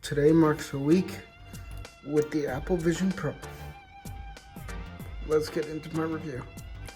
Today marks a week with the Apple Vision Pro. Let's get into my review.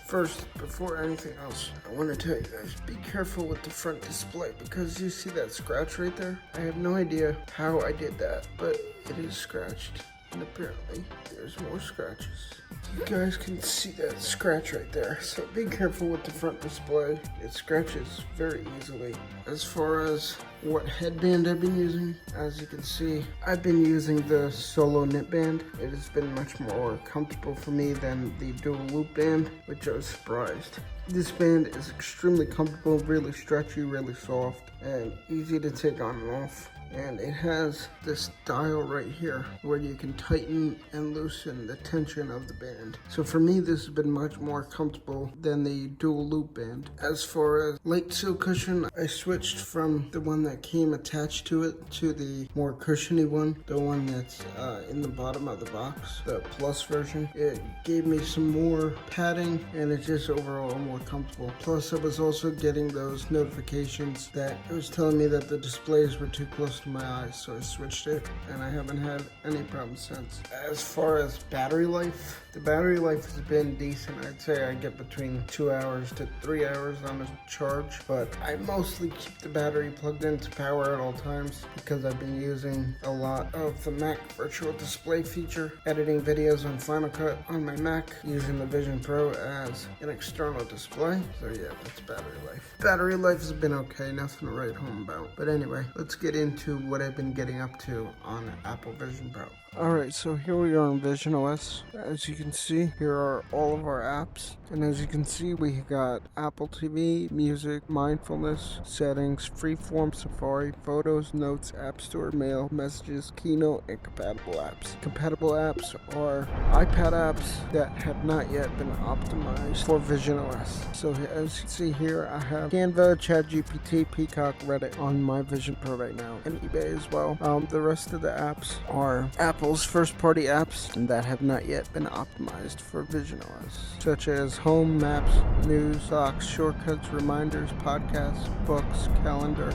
First, before anything else, I want to tell you guys, be careful with the front display because you see that scratch right there? I have no idea how I did that, but it is scratched. And apparently, there's more scratches. You guys can see that scratch right there, so be careful with the front display. It scratches very easily. As far as what headband I've been using, as you can see, I've been using the Solo knit band. It has been much more comfortable for me than the dual loop band, which I was surprised. This band is extremely comfortable, really stretchy, really soft, and easy to take on and off. And it has this dial right here where you can tighten and loosen the tension of the band. So for me, this has been much more comfortable than the dual loop band. As far as light seal cushion, I switched from the one that came attached to it to the more cushiony one, the one that's in the bottom of the box, the plus version. It gave me some more padding and it's just overall more comfortable. Plus I was also getting those notifications that it was telling me that the displays were too close to my eyes, so I switched it and I haven't had any problems since. As far as battery life, the battery life has been decent. I'd say I get between 2 hours to 3 hours on a charge, but I mostly keep the battery plugged into power at all times because I've been using a lot of the Mac virtual display feature, editing videos on Final Cut on my Mac using the Vision Pro as an external display. So yeah, that's battery life. Battery life has been okay, nothing to write home about. But anyway, let's get into what I've been getting up to on Apple Vision Pro. Alright, so here we are on Vision OS. As you can see, here are all of our apps. And as you can see, we got Apple TV, Music, Mindfulness, Settings, Freeform, Safari, Photos, Notes, App Store, Mail, Messages, Keynote, and Compatible Apps. Compatible apps are iPad apps that have not yet been optimized for Vision OS. So as you can see here, I have Canva, ChatGPT, Peacock, Reddit on my Vision Pro right now, and eBay as well. The rest of the apps are Apple's first-party apps that have not yet been optimized for Vision OS, such as Home, Maps, News, Docs, Shortcuts, Reminders, Podcasts, Books, Calendar,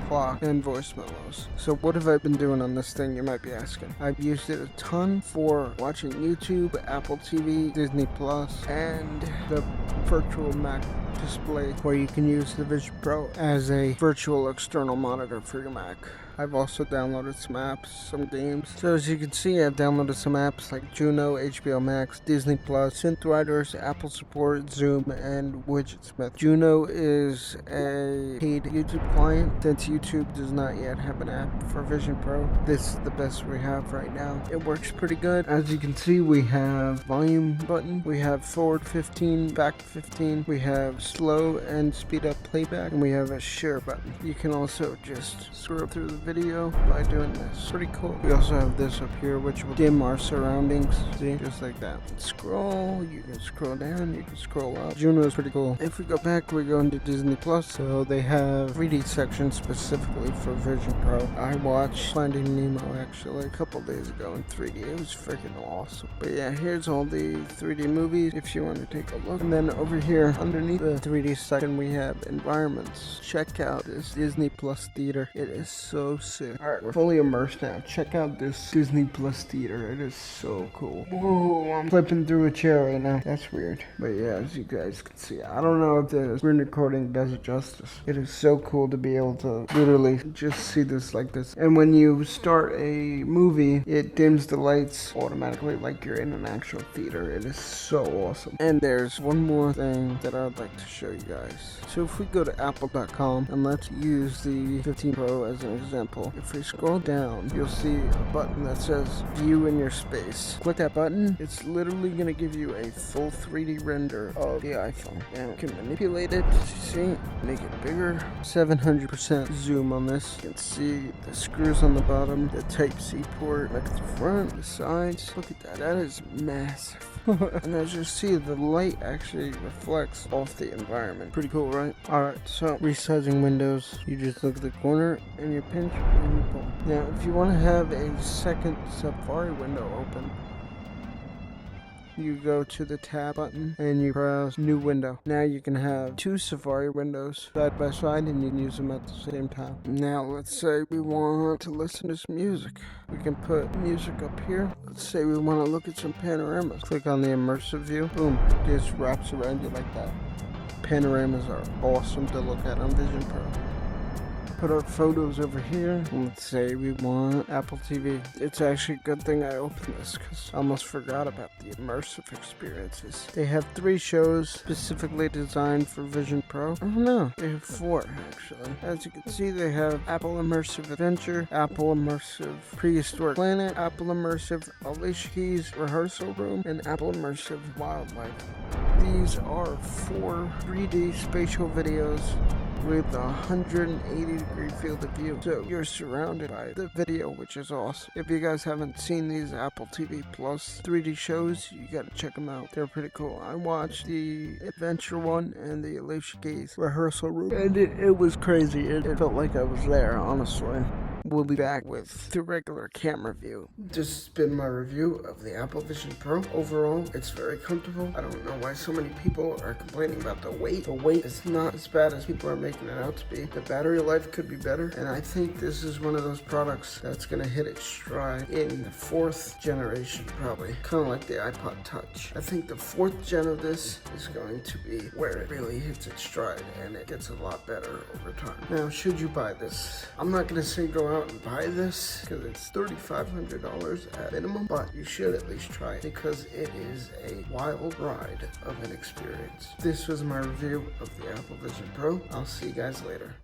Clock, and voice memos. So what have I been doing on this thing, you might be asking? I've used it a ton for watching YouTube, Apple TV, Disney Plus, and the virtual Mac display where you can use the Vision Pro as a virtual external monitor for your Mac. I've also downloaded some apps, some games. So as you can see, I've downloaded some apps like Juno, HBO Max, Disney Plus, Synthwriters, Apple Support, Zoom, and Widgetsmith. Juno is a paid YouTube client. Since YouTube does not yet have an app for Vision Pro, this is the best we have right now. It works pretty good. As you can see, we have volume button, we have forward 15, back 15, we have slow and speed up playback, and we have a share button. You can also just scroll through the video by doing this. Pretty cool. We also have this up here which will dim our surroundings. See, just like that. Scroll, you can scroll down, you can scroll up. Juno is pretty cool. If we go back, we go into Disney Plus. So they have 3D section specifically for Vision Pro. I watched Finding Nemo actually a couple days ago in 3D. It was freaking awesome. But yeah, here's all the 3D movies if you want to take a look. And then over here underneath the 3D section we have environments. Check out this Disney Plus theater. It is so sick. Alright, we're fully immersed now. Check out this Disney Plus theater. It is so cool. Whoa, I'm flipping through a chair right now. That's weird. But yeah, as you guys can see, I don't know if the screen recording does it justice. It is so cool to be able to literally just see this like this. And when you start a movie, it dims the lights automatically like you're in an actual theater. It is so awesome. And there's one more thing that I'd like to show you guys. So if we go to apple.com and let's use the 15 Pro as an example, if we scroll down, you'll see a button that says View in your space. Click that button, it's literally going to give you a full 3D render of the iPhone. And you can manipulate it, as you see, make it bigger. 700% zoom on this. You can see the screws on the bottom, the Type-C port, like the front, the sides. Look at that, that is massive. And as you see, the light actually reflects off the environment. Pretty cool, right? Alright, so resizing windows, you just look at the corner and you pinch and you pull. Now, if you want to have a second Safari window open, you go to the tab button and you press new window. Now you can have two Safari windows side by side and you can use them at the same time. Now let's say we want to listen to some music. We can put music up here. Let's say we want to look at some panoramas. Click on the immersive view. Boom, it just wraps around you like that. Panoramas are awesome to look at on Vision Pro. Put our photos over here. Let's say we want Apple TV. It's actually a good thing I opened this because I almost forgot about the immersive experiences. They have 3 shows specifically designed for Vision Pro. Oh no, they have 4 actually. As you can see, they have Apple Immersive Adventure, Apple Immersive Prehistoric Planet, Apple Immersive Alicia Keys Rehearsal Room, and Apple Immersive Wildlife. These are 4 3D spatial videos with a 180-degree field of view. So you're surrounded by the video, which is awesome. If you guys haven't seen these Apple TV Plus 3D shows, you gotta check them out. They're pretty cool. I watched the Adventure one and the Alicia Keys Rehearsal Room, and it was crazy. It felt like I was there, honestly. We'll be back with the regular camera view. This has been my review of the Apple Vision Pro. Overall, it's very comfortable. I don't know why so many people are complaining about the weight. The weight is not as bad as people are making it out to be. The battery life could be better, and I think this is one of those products that's gonna hit its stride in the 4th generation, probably. Kind of like the iPod Touch. I think the 4th gen of this is going to be where it really hits its stride, and it gets a lot better over time. Now, should you buy this? I'm not gonna say go out and buy this because it's $3,500 at minimum, but you should at least try it because it is a wild ride of an experience. This was my review of the Apple Vision Pro. I'll see you guys later.